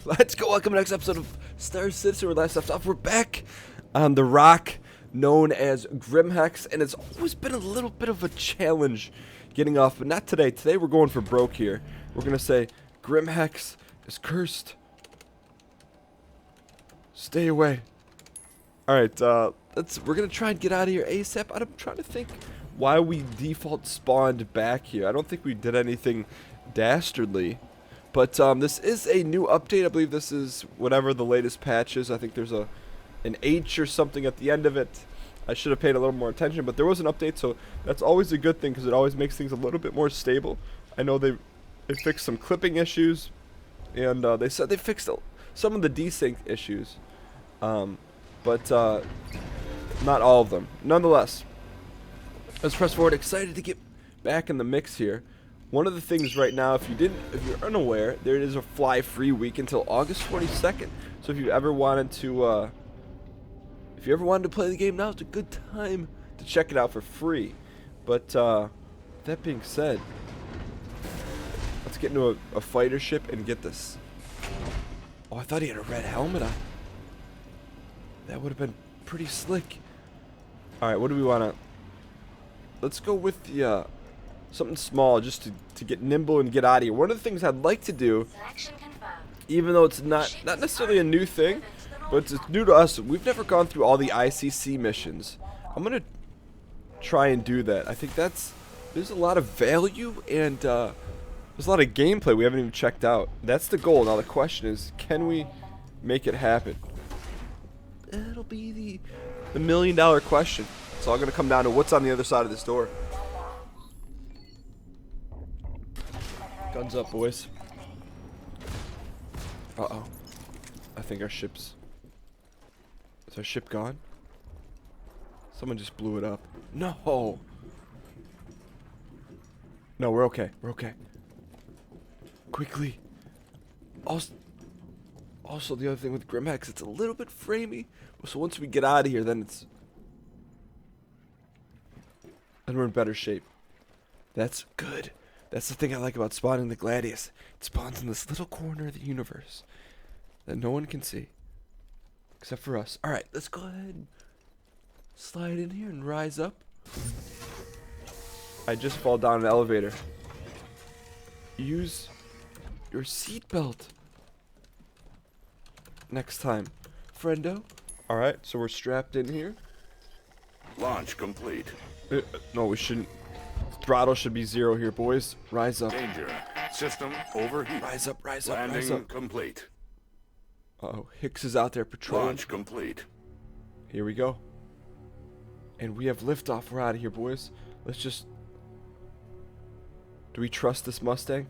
Let's go. Welcome to the next episode of Star Citizen. Where last left off, we're back on the rock known as Grim Hex, and it's always been a little bit of a challenge getting off, but not today. Today we're going for broke here. We're gonna say Grim Hex is cursed. Stay away. All right, we're gonna try and get out of here ASAP. I'm trying to think why we default spawned back here. I don't think we did anything dastardly. But this is a new update. I believe this is whatever the latest patch is. I think there's an H or something at the end of it. I should have paid a little more attention, but there was an update, so that's always a good thing because it always makes things a little bit more stable. I know they fixed some clipping issues, and they said they fixed some of the desync issues, but not all of them. Nonetheless, let's press forward. Excited to get back in the mix here. One of the things right now, if you're unaware, there is a fly free week until August 22nd. So if you ever wanted to play the game, now it's a good time to check it out for free. But that being said, let's get into a fighter ship and get this. Oh, I thought he had a red helmet on. That would have been pretty slick. All right, what do we want to? Let's go with the. Something small just to get nimble and get out of here. One of the things I'd like to do, even though it's not necessarily a new thing, but it's new to us. We've never gone through all the ICC missions. I'm going to try and do that. I think there's a lot of value and there's a lot of gameplay we haven't even checked out. That's the goal. Now the question is, can we make it happen? That'll be the $1 million question. It's all going to come down to what's on the other side of this door. Guns up, boys. Uh-oh. I think our ship's... Is our ship gone? Someone just blew it up. No! No, we're okay. We're okay. Quickly. Also, the other thing with Grim Hex, it's a little bit framey. So once we get out of here, then we're in better shape. That's good. That's the thing I like about spawning the Gladius. It spawns in this little corner of the universe that no one can see. Except for us. Alright, let's go ahead and slide in here and rise up. I just fall down an elevator. Use your seatbelt next time, friendo. Alright, so we're strapped in here. Launch complete. No, we shouldn't. Throttle should be 0 here, boys. Rise up. Danger. System overheat. Rise up, rise up, Landing rise up. complete. Uh-oh, Hicks is out there patrolling. Launch complete. Here we go. And we have liftoff. We're out of here, boys. Let's just... Do we trust this Mustang?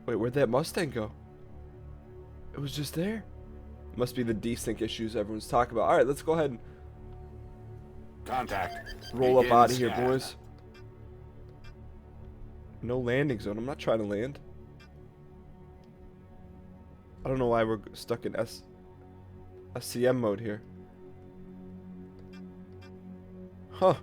Wait, where'd that Mustang go? It was just there. Must be the desync issues everyone's talking about. Alright, let's go ahead and... Contact. Roll up Begin out of here, scan. boys. No landing zone. I'm not trying to land. I don't know why we're stuck in SCM mode here. Huh.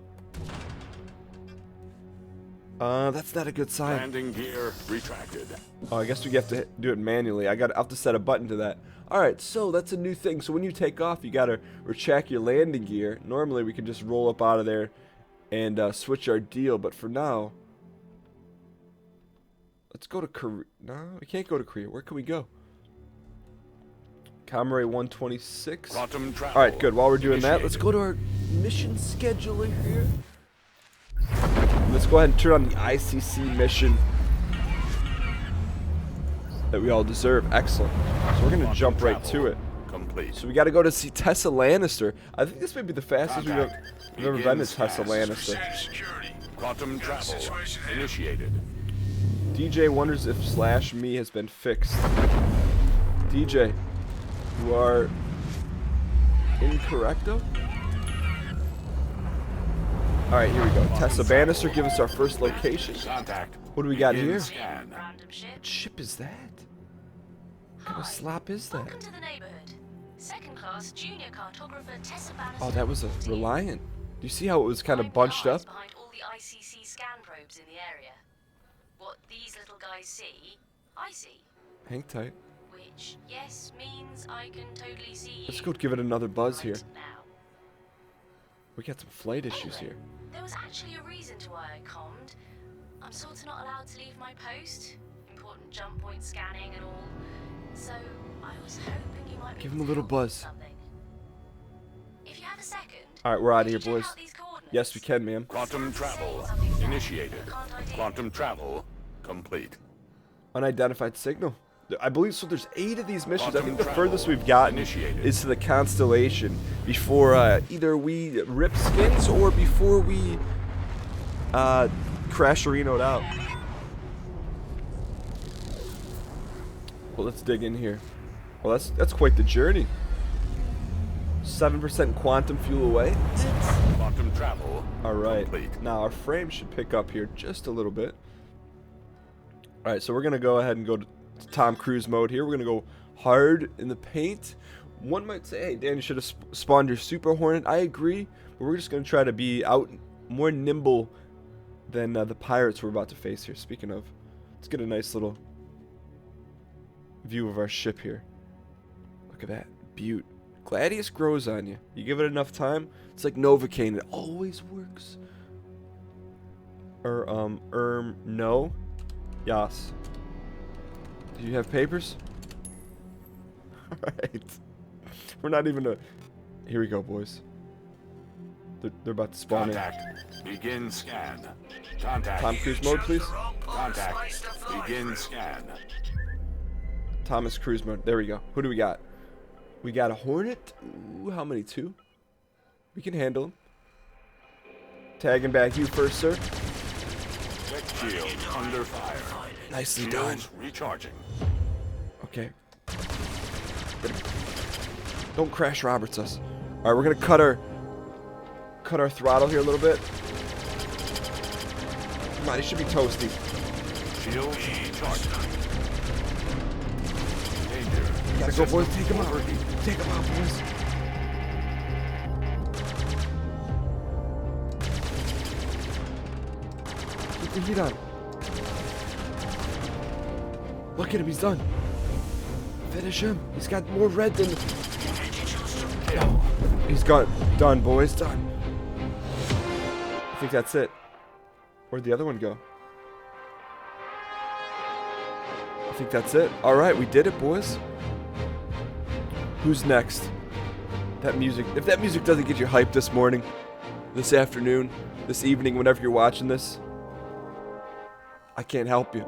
That's not a good sign. Landing gear retracted. Oh, I guess we have to do it manually. I'll have to set a button to that. Alright, so that's a new thing. So when you take off, you gotta retract your landing gear. Normally we can just roll up out of there and switch our deal, but for now, let's go to Korea. No, we can't go to Korea. Where can we go? Comrade 126. Alright, good. While we're doing that, let's go to our mission scheduler here. Let's go ahead and turn on the ICC mission that we all deserve. Excellent. So we're gonna jump right to it. Complete. So we got to go to see Tessa Lannister. I think this may be the fastest we've ever been to Tessa Lannister. Quantum travel initiated. DJ wonders if /me has been fixed. DJ, you are incorrecto. All right, here we go. Tessa Bannister, give us our first location. Contact. What do we got Begin here? scan. What ship is that? What kind of slop is that? Welcome to the neighborhood. Second-class junior cartographer Tessa Bannister. Oh, that was a Reliant. Do you see how it was kind of bunched up? Behind all the ICC scan probes in the area. What these little guys see I see. Hang tight. Which, yes, means I can totally see you. Let's go give it another buzz here. right now. We got some flight issues Anyway, here. there was actually a reason to why I commed. I'm sort of not allowed to leave my post. Important jump point scanning and all. So I was hoping you might be Give him able a to little help me with buzz. something. If you have a second, All right, we're out of could here, you check boys. out these coordinates? Yes, we can, ma'am. Quantum travel initiated. Quantum travel complete. Unidentified signal. I believe so. There's 8 of these missions. I Quantum think the travel furthest we've gotten initiated. is to the constellation before either we rip skins or before we crash Reno'd out. Well, let's dig in here. Well, that's quite the journey. 7% quantum fuel away. Quantum travel All right. complete. Now our frame should pick up here just a little bit. All right, so we're gonna go ahead and go to Tom Cruise mode here. We're gonna go hard in the paint. One might say, hey, Dan, you should have spawned your Super Hornet. I agree, but we're just gonna try to be out more nimble than the pirates we're about to face here. Speaking of, let's get a nice little view of our ship here. Look at that, beaut. Gladius grows on you. You give it enough time, it's like Novocaine. It always works. No. Yas. Do you have papers? Alright. We're not even a... Here we go, boys. They're about to spawn in. Contact. Begin scan. Contact. Tom Cruise mode, please. Contact. Begin scan. Thomas Cruise mode. There we go. Who do we got? We got a Hornet. Ooh, how many? 2? We can handle him. Tagging back you first, sir. Tech shield under fire. Nicely done. Shields recharging. Okay. Don't crash Roberts us. Alright, we're gonna cut our throttle here a little bit. Come on, he should be toasty. Shields recharging. Danger. Gotta go, boys. Take him out. Overheat. Take him out, boys. Keep the heat on. Look at him, he's done. Finish him. He's got more red than... Kill. He's got... Done, boys. Done. I think that's it. Where'd the other one go? I think that's it. Alright, we did it, boys. Who's next? That music. If that music doesn't get you hyped this morning, this afternoon, this evening, whenever you're watching this, I can't help you.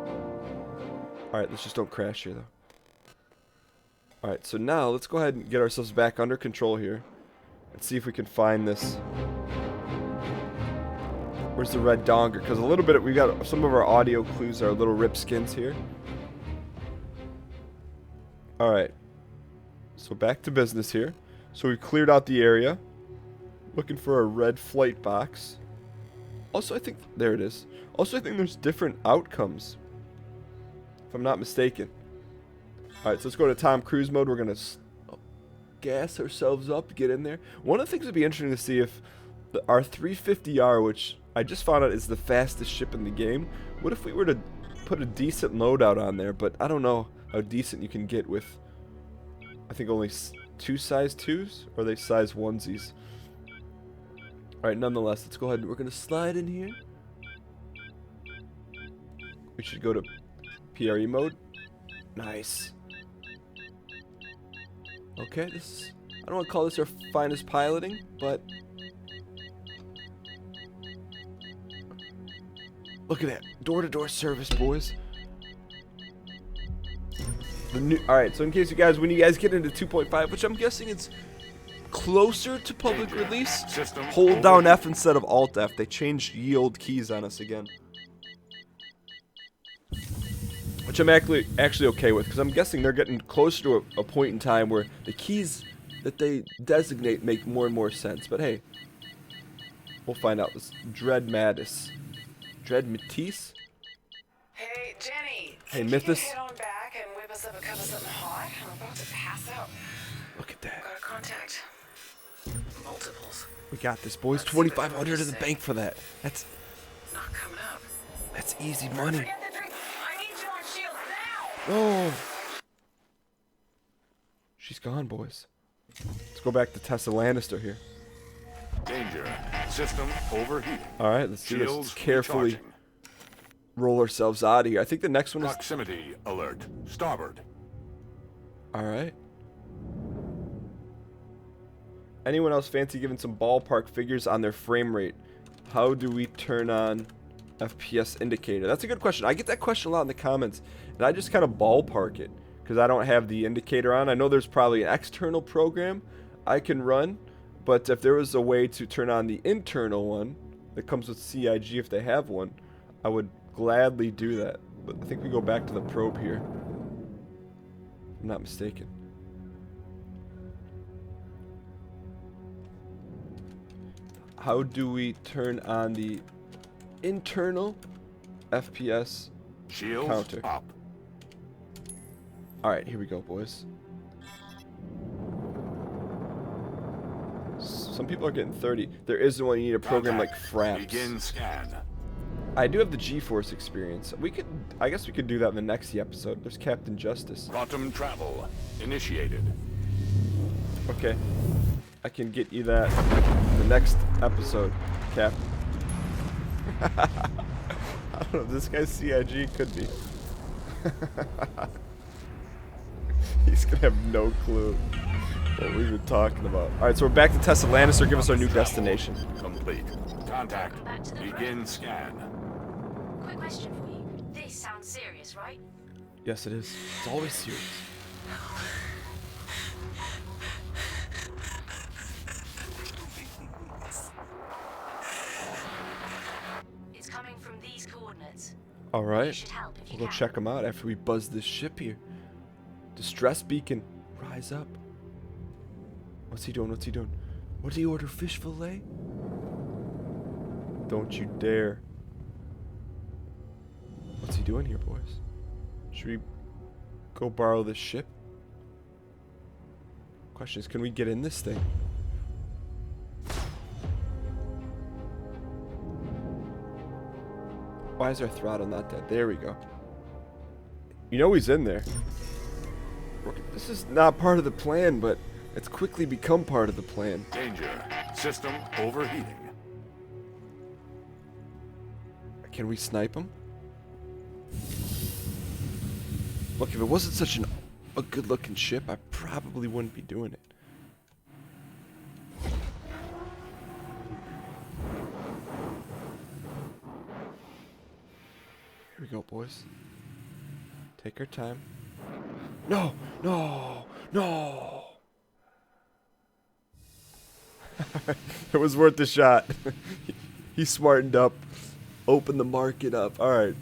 Alright, let's just don't crash here, though. Alright, so now let's go ahead and get ourselves back under control here. And see if we can find this. Where's the red donger? Because a little bit, we got some of our audio clues are little rip skins here. Alright. So back to business here. So we cleared out the area. Looking for a red flight box. Also, I think... There it is. Also, I think there's different outcomes. If I'm not mistaken. Alright, so let's go to Tom Cruise mode. We're going to gas ourselves up, get in there. One of the things would be interesting to see if our 350R, which I just found out is the fastest ship in the game, what if we were to put a decent loadout on there? But I don't know how decent you can get with, I think, only 2 size 2s, or are they size 1sies? Alright, nonetheless, let's go ahead and we're going to slide in here. We should go to PRE mode. Nice. Okay, this is, I don't want to call this our finest piloting, but look at that. Door-to-door service, boys. Alright, so in case you guys, when you guys get into 2.5, which I'm guessing it's closer to public release, System hold down overheat. F instead of Alt F. They changed yield keys on us again. Which I'm actually okay with, because I'm guessing they're getting closer to a point in time where the keys that they designate make more and more sense. But hey, we'll find out. This Dread Mattis. Dread Matisse? Hey, Jenny. Hey, think Mythos. You can head on back and whip us up a cup of something hot. I'm about to pass out. Look at that. Got a contact. Multiples. We got this, boys. 2,500 in the bank for that. Not coming up. That's easy money. Forget the drink. I need you on shield now. No. She's gone, boys. Let's go back to Tessa Lannister here. Danger. System overheating. All right, let's do this. Shields Let's carefully recharging. roll ourselves out of here. I think the next one is... Proximity alert. Starboard. All right. Anyone else fancy giving some ballpark figures on their frame rate? How do we turn on FPS indicator? That's a good question. I get that question a lot in the comments, and I just kind of ballpark it because I don't have the indicator on. I know there's probably an external program I can run, but if there was a way to turn on the internal one that comes with CIG, if they have one, I would gladly do that. But I think we go back to the probe here. If I'm not mistaken. How do we turn on the internal FPS Shields counter? up. Alright, here we go, boys. Some people are getting 30. There isn't one. You need a program like Fraps. Begin scan. I do have the GeForce experience. I guess we could do that in the next episode. There's Captain Justice. Quantum travel initiated. Okay. I can get you that in the next episode, Cap. I don't know, this guy's CIG could be. He's gonna have no clue what we've been talking about. Alright, so we're back to Tessa Lannister. Give us our new destination. Complete. Contact. Back to the Begin scan. Quick question for you. This sounds serious, right? Yes, it is. It's always serious. It's coming from these coordinates. You Alright. should help if you We'll go can. check them out after we buzz this ship here. Distress beacon. Rise up. What's he doing? What's he doing? What did he order? Fish fillet? Don't you dare. What's he doing here, boys? Should we go borrow this ship? Question is, can we get in this thing? Why is our throttle not dead? There we go. You know he's in there. This is not part of the plan, but it's quickly become part of the plan. Danger. System overheating. Can we snipe him? Look, if it wasn't such a good-looking ship, I probably wouldn't be doing it. Here we go, boys. Take our time. No! No! No! It was worth the shot. He smartened up. Open the market up. Alright.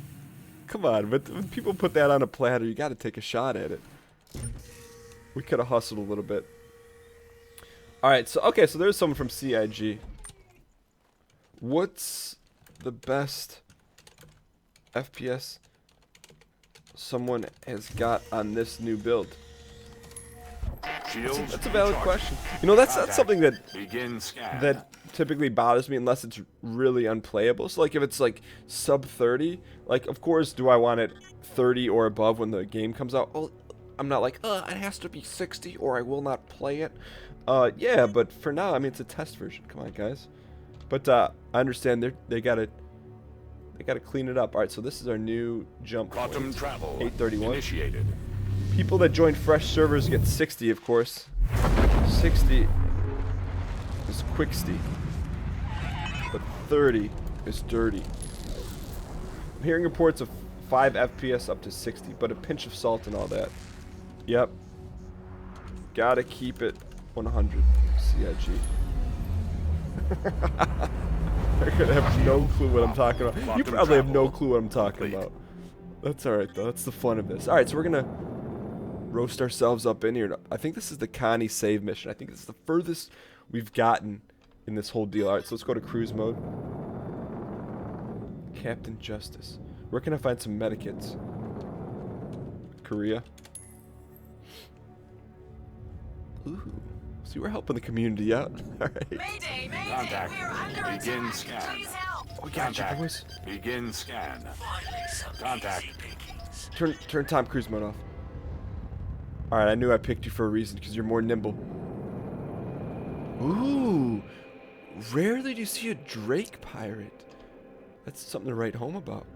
Come on. But when people put that on a platter, you gotta take a shot at it. We could have hustled a little bit. Alright, so okay, so there's someone from CIG. What's the best FPS someone has got on this new build? Shields That's a valid recharging. question. You know, that's something that Begin scan. that typically bothers me unless it's really unplayable. So like if it's like sub 30, like of course do I want it 30 or above when the game comes out? Oh, I'm not like, it has to be 60 or I will not play it. Yeah, but for now, I mean it's a test version. Come on, guys. But I understand they gotta clean it up. All right, so this is our new jump Quantum point. travel 831. initiated. People that join fresh servers get 60, of course. 60 is quicksty. But 30 is dirty. I'm hearing reports of 5 FPS up to 60, but a pinch of salt and all that. Yep. Gotta keep it 100. CIG. They're gonna have no clue what I'm talking about. You probably have no clue what I'm talking about. That's alright though. That's the fun of this. Alright, so we're gonna roast ourselves up in here. I think this is the Connie save mission. I think this is the furthest we've gotten in this whole deal. Alright, so let's go to cruise mode. Captain Justice. Where can I find some medikits? Korea. Ooh. See, we're helping the community out. Alright. Mayday, mayday! Contact. We're under Begin attack! scan. Please help! We got you, Contact. boys. Begin scan. Finally, some Contact. easy pickings. Turn Tom Cruise mode off. Alright, I knew I picked you for a reason, because you're more nimble. Ooh. Rarely do you see a Drake pirate. That's something to write home about.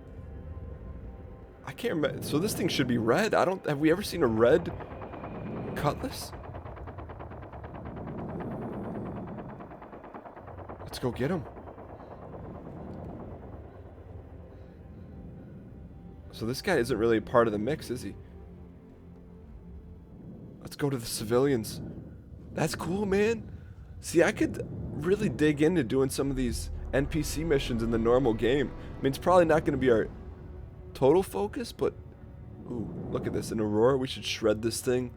I can't remember. So this thing should be red. Have we ever seen a red cutlass? Let's go get him. So this guy isn't really a part of the mix, is he? Let's go to the civilians. That's cool, man. See, I could really dig into doing some of these NPC missions in the normal game. I mean, it's probably not going to be our total focus, but... Ooh, look at this. An Aurora, we should shred this thing.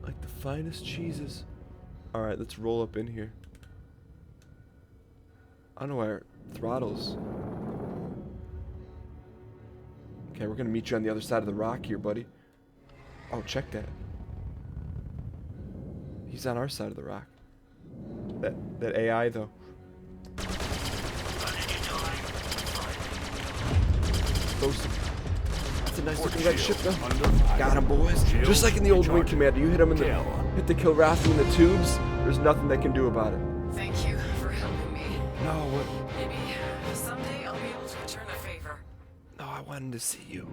Like the finest cheeses. Alright, let's roll up in here. I don't know why our throttles... Okay, we're going to meet you on the other side of the rock here, buddy. Oh, check that. He's on our side of the rock. That AI, though. That's a nice looking red ship, though. Got him, boys. Just like in the old Wing Commander, you hit him in the... Hit the Kilrathi in the tubes, there's nothing they can do about it. Thank you for helping me. No, what? Maybe someday I'll be able to return a favor. No, I wanted to see you.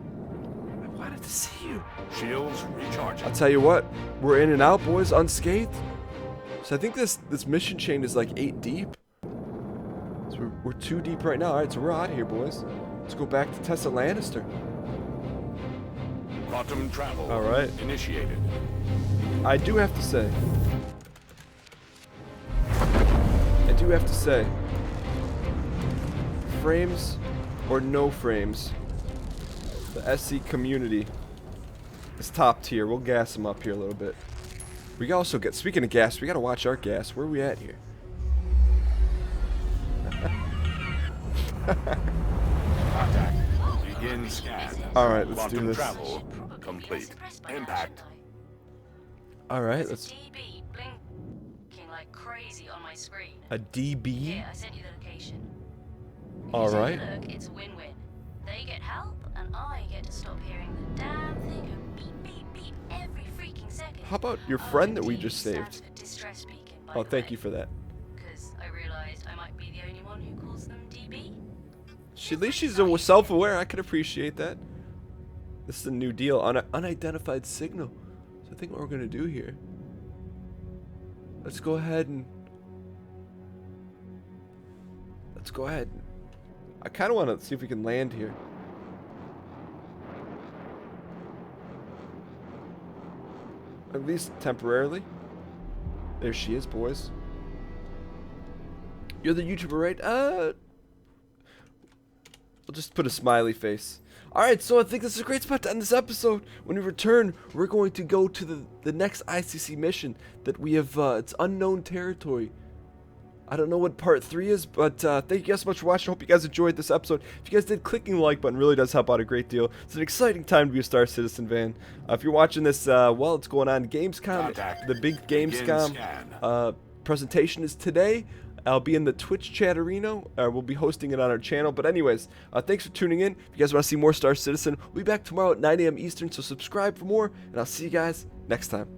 I wanted to see you. Shields recharging. I'll tell you what, we're in and out, boys, unscathed. So I think this mission chain is like 8 deep. So we're 2 deep right now. Alright, so we're out of here, boys. Let's go back to Tessa Lannister. Quantum travel. All right. Initiated. I do have to say, frames or no frames, the SC community is top tier. We'll gas them up here a little bit. We also get, speaking of gas, we gotta watch our gas. Where are we at here? Contact. Begin scan. Alright, let's do Quantum this. travel complete. Impact. Alright, let's... DB blinking like crazy on my screen. A DB? Yeah, I sent you the location. Alright. Look, it's a win-win. They get help, and I get to stop hearing the damn thing go beep, beep, beep every freaking second. How about your friend that we just saved? Distress beacon, by Oh, the thank way, you for that. because I realized I might be the only one who calls them DB. At least she's self-aware. I could appreciate that. This is a new deal. Unidentified signal. So I think what we're going to do here... Let's go ahead and... I kind of want to see if we can land here. At least temporarily. There she is, boys. You're the YouTuber, right? We'll just put a smiley face. Alright, so I think this is a great spot to end this episode. When we return, we're going to go to the next ICC mission that we have, it's unknown territory. I don't know what part 3 is, but thank you guys so much for watching. I hope you guys enjoyed this episode. If you guys did, clicking the like button really does help out a great deal. It's an exciting time to be a Star Citizen fan. If you're watching this while it's going on, Gamescom, Contact. the big Begin Gamescom scan. presentation is today. I'll be in the Twitch chat arena. We'll be hosting it on our channel. But anyways, thanks for tuning in. If you guys want to see more Star Citizen, we'll be back tomorrow at 9 a.m. Eastern, so subscribe for more, and I'll see you guys next time.